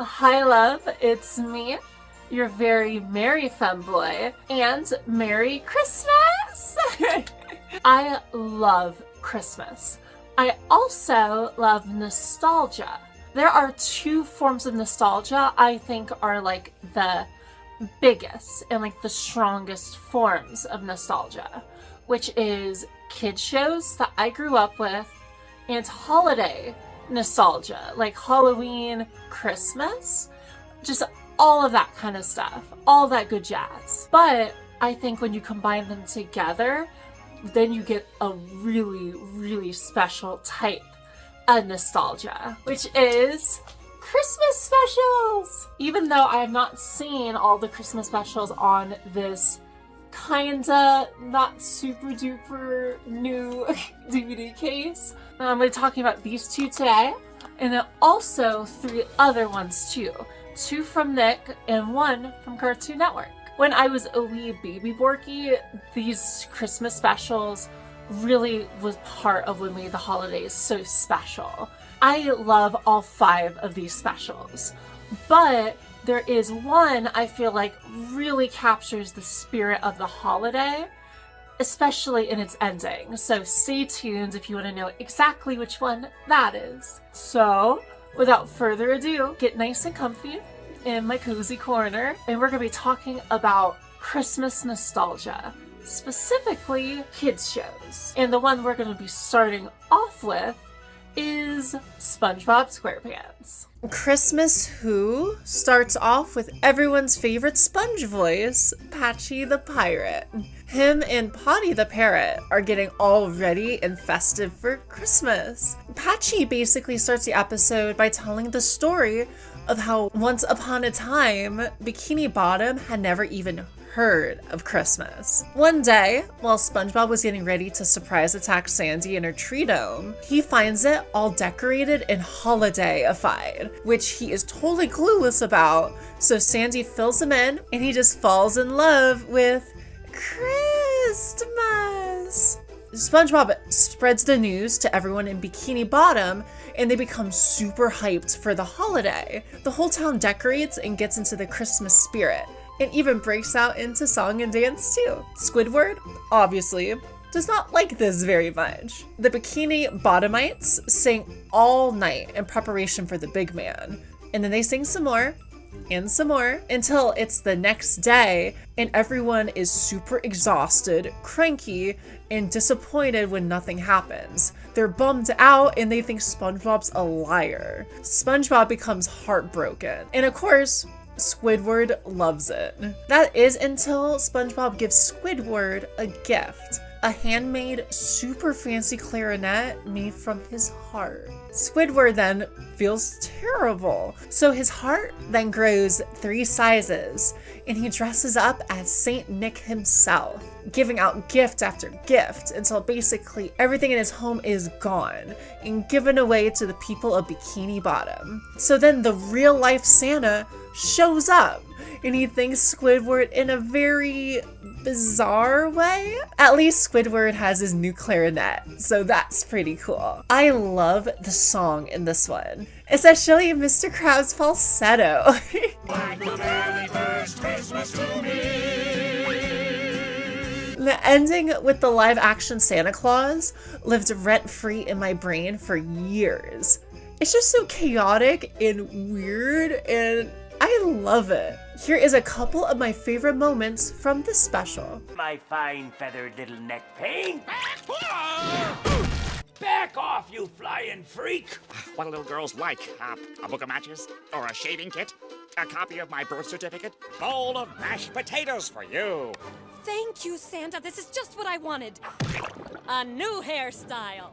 Hi love, it's me, your very merry femboy, and Merry Christmas! I love Christmas. I also love nostalgia. There are two forms of nostalgia I think are like the biggest and like the strongest forms of nostalgia, which is kid shows that I grew up with and holiday nostalgia, like Halloween, Christmas, just all of that kind of stuff, all that good jazz. But I think when you combine them together, then you get a really, really special type of nostalgia, which is Christmas specials. Even though I have not seen all the Christmas specials on this kinda not super duper new DVD case, I'm going to be talking about these two today, and then also three other ones too. Two from Nick and one from Cartoon Network. When I was a wee baby Borky, these Christmas specials really was part of what made the holidays so special. I love all 5 of these specials, but there is one I feel like really captures the spirit of the holiday, especially in its ending. So stay tuned if you want to know exactly which one that is. So without further ado, get nice and comfy in my cozy corner, and we're going to be talking about Christmas nostalgia, specifically kids shows. And the one we're going to be starting off with is Spongebob SquarePants. Christmas Who starts off with everyone's favorite sponge voice, Patchy the Pirate. Him and Potty the Parrot are getting all ready and festive for Christmas. Patchy basically starts the episode by telling the story of how once upon a time, Bikini Bottom had never even heard of Christmas. One day, while SpongeBob was getting ready to surprise attack Sandy in her tree dome, he finds it all decorated and holiday-ified, which he is totally clueless about. So Sandy fills him in, and he just falls in love with Christmas. SpongeBob spreads the news to everyone in Bikini Bottom, and they become super hyped for the holiday. The whole town decorates and gets into the Christmas spirit, and even breaks out into song and dance too. Squidward, obviously, does not like this very much. The Bikini Bottomites sing all night in preparation for the big man, and then they sing some more, and some more, until it's the next day and everyone is super exhausted, cranky, and disappointed when nothing happens. They're bummed out and they think SpongeBob's a liar. SpongeBob becomes heartbroken. And of course, Squidward loves it. That is until SpongeBob gives Squidward a gift. A handmade, super fancy clarinet made from his heart. Squidward then feels terrible. So his heart then grows 3 sizes, and he dresses up as Saint Nick himself, giving out gift after gift until basically everything in his home is gone and given away to the people of Bikini Bottom. So then the real life Santa shows up, and he thanks Squidward in a very bizarre way. At least Squidward has his new clarinet, so that's pretty cool. I love the song in this one, especially Mr. Krabs' falsetto. Like the very first Christmas to me. The ending with the live action Santa Claus lived rent-free in my brain for years. It's just so chaotic and weird, and I love it. Here is a couple of my favorite moments from this special. My fine feathered little neck pain. Back off, you flying freak! What do little girls like? A book of matches? Or a shaving kit? A copy of my birth certificate? Bowl of mashed potatoes for you. Thank you, Santa. This is just what I wanted. A new hairstyle.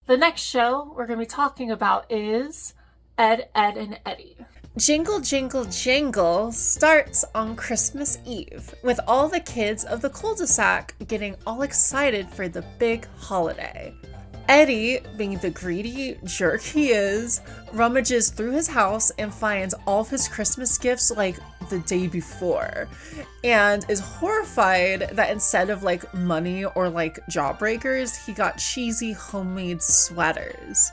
The next show we're going to be talking about is Ed, Edd, and Eddy. Jingle, Jingle, Jangle starts on Christmas Eve, with all the kids of the cul-de-sac getting all excited for the big holiday. Eddy, being the greedy jerk he is, rummages through his house and finds all of his Christmas gifts like the day before, and is horrified that instead of like money or like jawbreakers, he got cheesy homemade sweaters.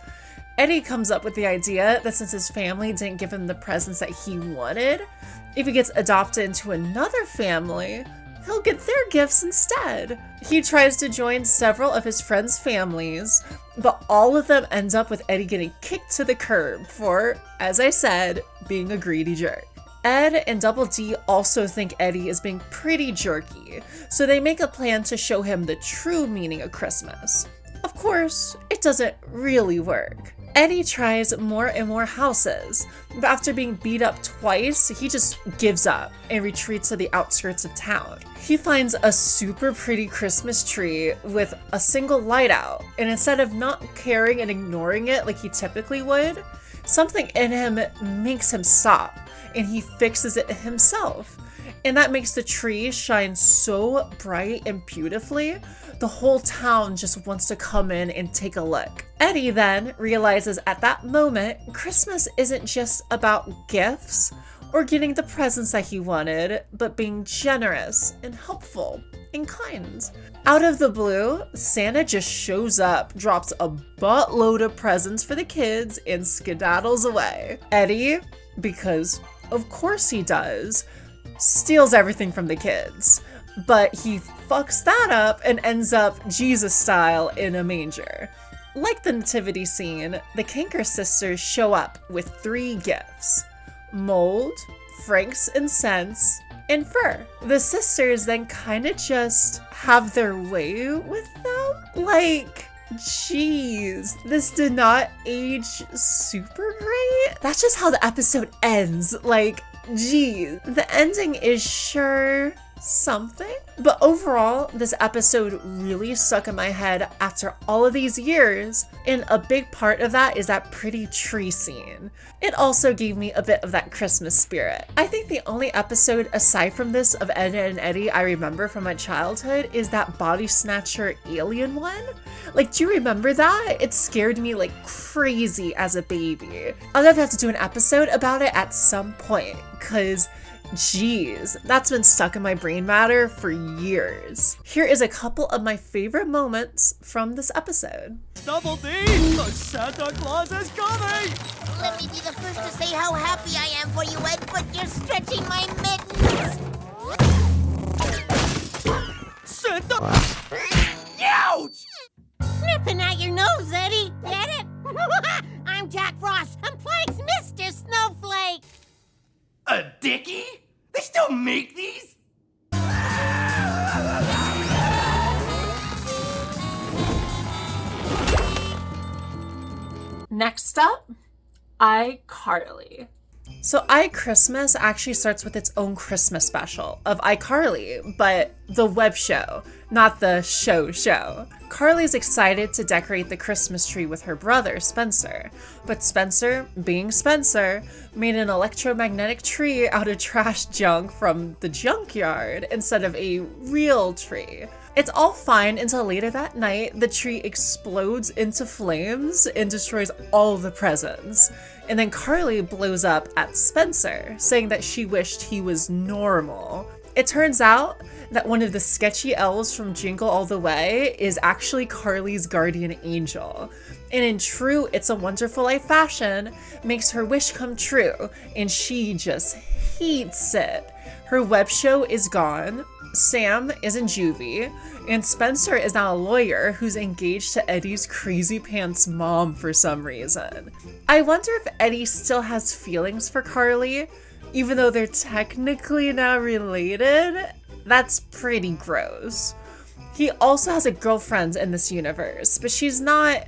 Eddy comes up with the idea that since his family didn't give him the presents that he wanted, if he gets adopted into another family, he'll get their gifts instead. He tries to join several of his friends' families, but all of them end up with Eddy getting kicked to the curb for, as I said, being a greedy jerk. Ed and Double D also think Eddy is being pretty jerky, so they make a plan to show him the true meaning of Christmas. Of course, it doesn't really work. Eddy tries more and more houses, but after being beat up twice, he just gives up and retreats to the outskirts of town. He finds a super pretty Christmas tree with a single light out, and instead of not caring and ignoring it like he typically would, something in him makes him stop, and he fixes it himself. And that makes the tree shine so bright and beautifully, the whole town just wants to come in and take a look. Eddy then realizes at that moment, Christmas isn't just about gifts or getting the presents that he wanted, but being generous and helpful and kind. Out of the blue, Santa just shows up, drops a buttload of presents for the kids, and skedaddles away. Eddy, because of course he does, steals everything from the kids, but he fucks that up and ends up Jesus style in a manger. Like the nativity scene, the Kinker sisters show up with 3 gifts: mold, frankincense, and fur. The sisters then kind of just have their way with them. Like, jeez, this did not age super great. That's just how the episode ends. Like, geez, the ending is sure something, but overall this episode really stuck in my head after all of these years, and a big part of that is that pretty tree scene. It also gave me a bit of that Christmas spirit. I think the only episode aside from this of Ed and Eddy I remember from my childhood is that body snatcher alien one. Like, do you remember that? It scared me like crazy as a baby. I'll have to do an episode about it at some point, because jeez, that's been stuck in my brain matter for years. Here is a couple of my favorite moments from this episode. Double D, the Santa Claus is coming! Let me be the first to say how happy I am for you, Ed, but you're stretching my mittens. Santa! Ouch! Nipping at your nose, Eddy. Get it? I'm Jack Frost. I'm Plank's Mr. Snowflake. A dickie? They still make these? Next up, iCarly. So iChristmas actually starts with its own Christmas special of iCarly, but the web show, not the show. Carly's excited to decorate the Christmas tree with her brother, Spencer. But Spencer, being Spencer, made an electromagnetic tree out of trash junk from the junkyard instead of a real tree. It's all fine until later that night, the tree explodes into flames and destroys all the presents. And then Carly blows up at Spencer, saying that she wished he was normal. It turns out that one of the sketchy elves from Jingle All the Way is actually Carly's guardian angel. And in true It's a Wonderful Life fashion, makes her wish come true, and she just hates it. Her web show is gone, Sam is in juvie, and Spencer is now a lawyer who's engaged to Eddy's crazy pants mom for some reason. I wonder if Eddy still has feelings for Carly, even though they're technically not related. That's pretty gross. He also has a girlfriend in this universe, but she's not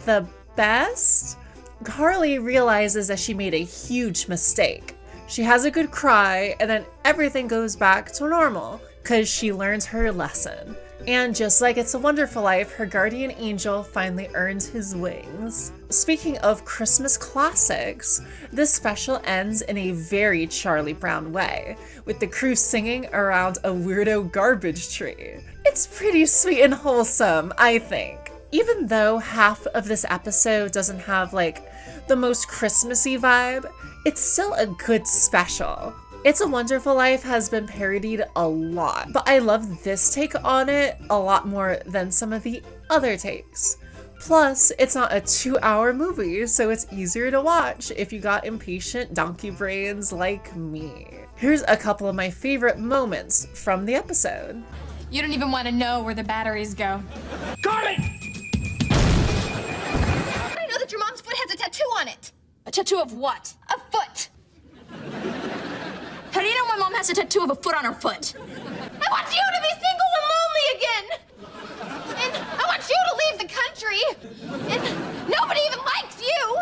the best. Carly realizes that she made a huge mistake. She has a good cry, and then everything goes back to normal, because she learns her lesson. And just like It's a Wonderful Life, her guardian angel finally earns his wings. Speaking of Christmas classics, this special ends in a very Charlie Brown way, with the crew singing around a weirdo garbage tree. It's pretty sweet and wholesome, I think. Even though half of this episode doesn't have like the most Christmassy vibe, it's still a good special. It's a Wonderful Life has been parodied a lot, but I love this take on it a lot more than some of the other takes. Plus, it's not a 2-hour movie, so it's easier to watch if you got impatient donkey brains like me. Here's a couple of my favorite moments from the episode. You don't even want to know where the batteries go. Carly! I know that your mom's foot has a tattoo on it. A tattoo of what? A foot. How do you know my mom has a tattoo of a foot on her foot? I want you to be single and lonely again. And I want you to leave the country. And nobody even likes you.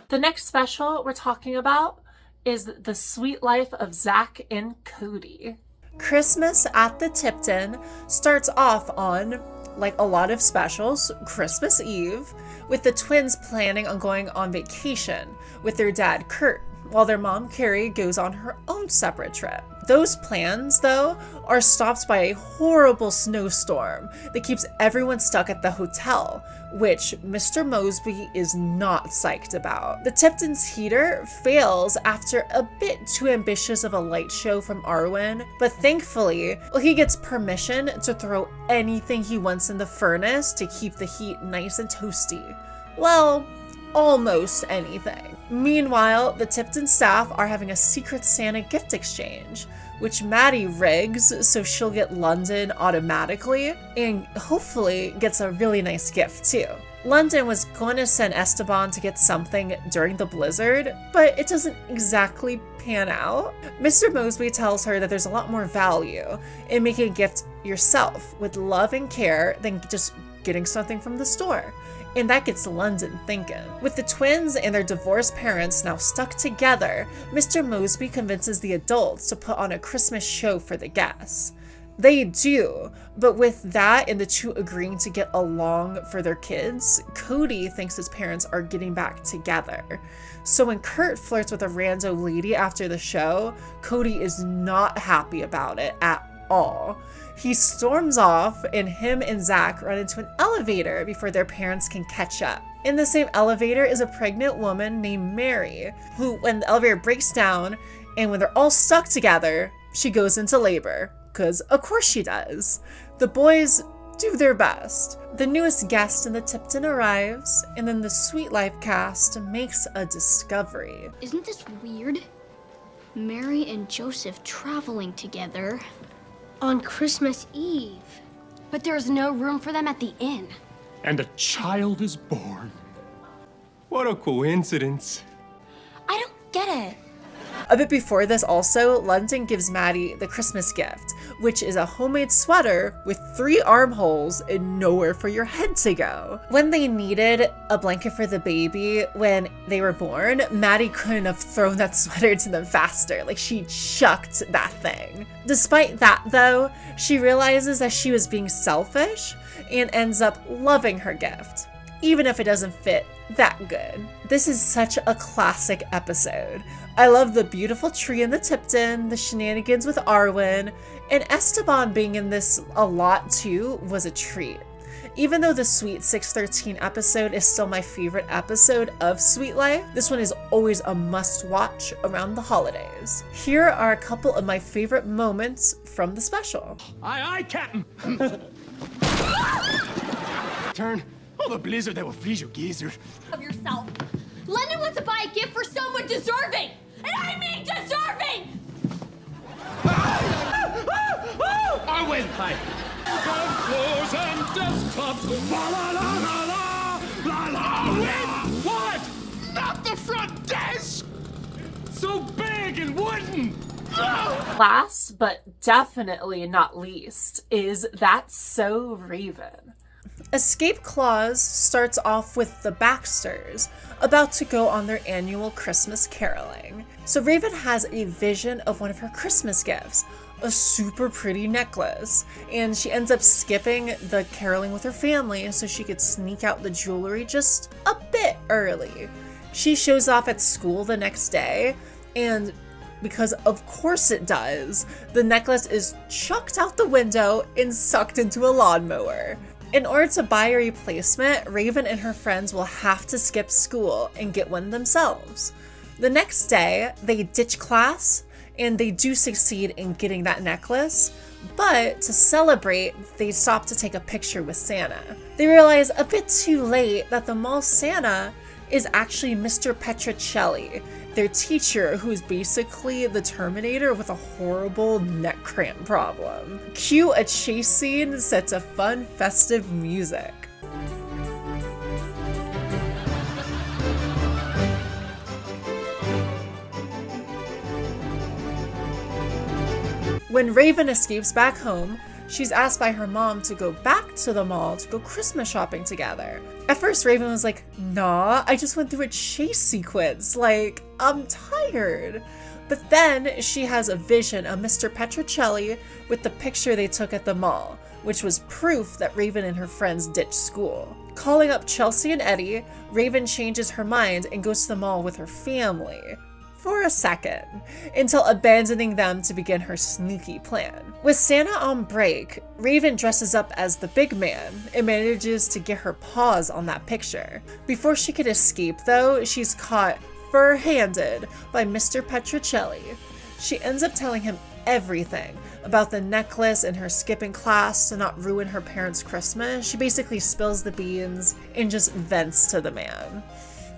The next special we're talking about is The Sweet Life of Zach and Cody. Christmas at the Tipton starts off on, like a lot of specials, Christmas Eve, with the twins planning on going on vacation with their dad, Kurt, while their mom, Carrie, goes on her own separate trip. Those plans, though, are stopped by a horrible snowstorm that keeps everyone stuck at the hotel, which Mr. Mosby is not psyched about. The Tipton's heater fails after a bit too ambitious of a light show from Arwen, but thankfully, he gets permission to throw anything he wants in the furnace to keep the heat nice and toasty. Well, almost anything. Meanwhile, the Tipton staff are having a Secret Santa gift exchange, which Maddie rigs so she'll get London automatically, and hopefully gets a really nice gift too. London was going to send Esteban to get something during the blizzard, but it doesn't exactly pan out. Mr. Mosby tells her that there's a lot more value in making a gift yourself with love and care than just getting something from the store. And that gets London thinking. With the twins and their divorced parents now stuck together, Mr. Mosby convinces the adults to put on a Christmas show for the guests. They do, but with that and the two agreeing to get along for their kids, Cody thinks his parents are getting back together. So when Kurt flirts with a rando lady after the show, Cody is not happy about it at all. He storms off, and him and Zach run into an elevator before their parents can catch up. In the same elevator is a pregnant woman named Mary, who, when the elevator breaks down and when they're all stuck together, she goes into labor. Because of course she does. The boys do their best. The newest guest in the Tipton arrives, and then the Sweet Life cast makes a discovery. Isn't this weird? Mary and Joseph traveling together on Christmas Eve. But there's no room for them at the inn. And a child is born. What a coincidence. I don't get it. A bit before this also, London gives Maddie the Christmas gift, which is a homemade sweater with 3 armholes and nowhere for your head to go. When they needed a blanket for the baby when they were born, Maddie couldn't have thrown that sweater to them faster. Like, she chucked that thing. Despite that though, she realizes that she was being selfish and ends up loving her gift, even if it doesn't fit that good. This is such a classic episode. I love the beautiful tree in the Tipton, the shenanigans with Arwen, and Esteban being in this a lot too was a treat. Even though the Sweet 613 episode is still my favorite episode of Sweet Life, this one is always a must-watch around the holidays. Here are a couple of my favorite moments from the special. Aye, aye, Captain. Turn. Oh, the blizzard that will freeze you, geezer. Of yourself. London wants to buy a gift for someone deserving. And I mean deserving! Arwen! Hi. Floors and desktops. La la la la la la la. Arwen! What? Not the front desk! So big and wooden! Last, but definitely not least, is That's So Raven. Escape Claus starts off with the Baxters, about to go on their annual Christmas caroling. So Raven has a vision of one of her Christmas gifts, a super pretty necklace, and she ends up skipping the caroling with her family so she could sneak out the jewelry just a bit early. She shows off at school the next day, and because of course it does, the necklace is chucked out the window and sucked into a lawnmower. In order to buy a replacement, Raven and her friends will have to skip school and get one themselves. The next day, they ditch class and they do succeed in getting that necklace. But to celebrate, they stop to take a picture with Santa. They realize a bit too late that the mall Santa is actually Mr. Petrocelli, their teacher, who's basically the Terminator with a horrible neck cramp problem. Cue a chase scene set to fun, festive music. When Raven escapes back home, she's asked by her mom to go back to the mall to go Christmas shopping together. At first, Raven was like, nah, I just went through a chase sequence. Like, I'm tired. But then she has a vision of Mr. Petrocelli with the picture they took at the mall, which was proof that Raven and her friends ditched school. Calling up Chelsea and Eddy, Raven changes her mind and goes to the mall with her family. For a second, until abandoning them to begin her sneaky plan. With Santa on break, Raven dresses up as the big man and manages to get her paws on that picture. Before she could escape though, she's caught fur-handed by Mr. Petrocelli. She ends up telling him everything about the necklace and her skipping class to not ruin her parents' Christmas. She basically spills the beans and just vents to the man.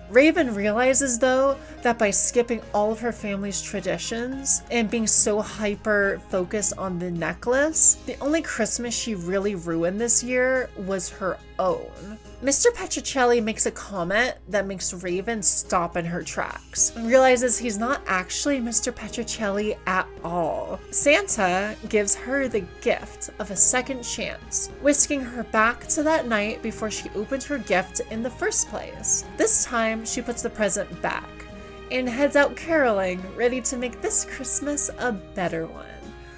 Raven realizes, though, that by skipping all of her family's traditions and being so hyper-focused on the necklace, the only Christmas she really ruined this year was her own. Mr. Petrocelli makes a comment that makes Raven stop in her tracks and realizes he's not actually Mr. Petrocelli at all. Santa gives her the gift of a second chance, whisking her back to that night before she opened her gift in the first place. This time, she puts the present back and heads out caroling, ready to make this Christmas a better one.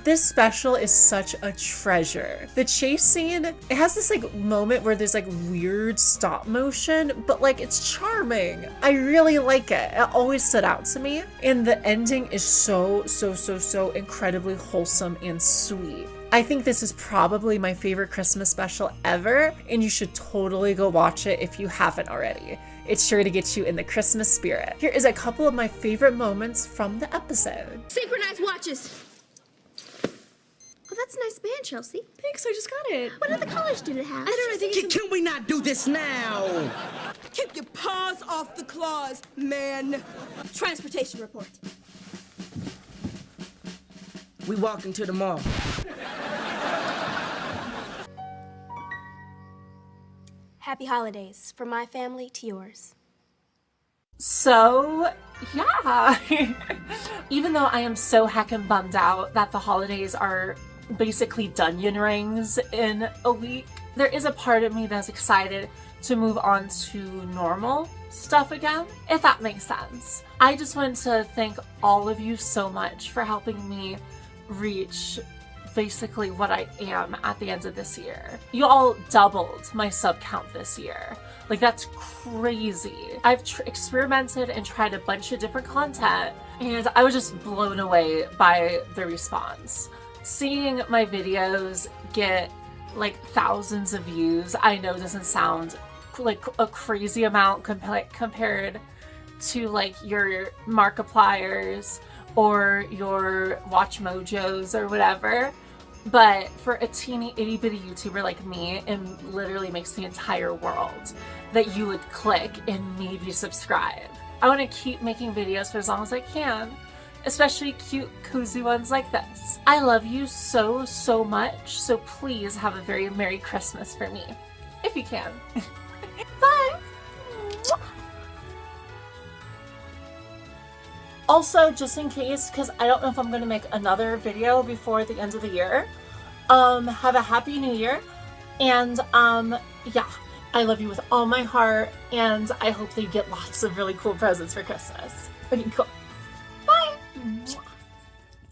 This special is such a treasure. The chase scene, it has this like moment where there's like weird stop motion, but like it's charming. I really like it. It always stood out to me. And the ending is so incredibly wholesome and sweet. I think this is probably my favorite Christmas special ever, and you should totally go watch it if you haven't already. It's sure to get you in the Christmas spirit. Here is a couple of my favorite moments from the episode. Synchronized watches. Oh, that's a nice band, Chelsea. Thanks, I just got it. What other colors did it have? I don't know, I think it's... Can we not do this now? Keep your paws off the claws, man. Transportation report. We walking to the mall. Happy holidays from my family to yours. So, yeah. Even though I am so heckin' bummed out that the holidays are basically Dunyan rings in a week, there is a part of me that's excited to move on to normal stuff again, if that makes sense. I just want to thank all of you so much for helping me reach basically what I am at the end of this year. You all doubled my sub count this year. Like, that's crazy. I've experimented and tried a bunch of different content, and I was just blown away by the response. Seeing my videos get like thousands of views, I know doesn't sound like a crazy amount compared to like your Markipliers or your Watch Mojos or whatever. But for a teeny itty bitty YouTuber like me, it literally makes the entire world that you would click and maybe subscribe. I want to keep making videos for as long as I can, especially cute, cozy ones like this. I love you so much, so please have a very Merry Christmas for me, if you can. Bye! Also, just in case, because I don't know if I'm going to make another video before the end of the year, have a happy new year, and yeah, I love you with all my heart, and I hope that you get lots of really cool presents for Christmas. Okay, cool.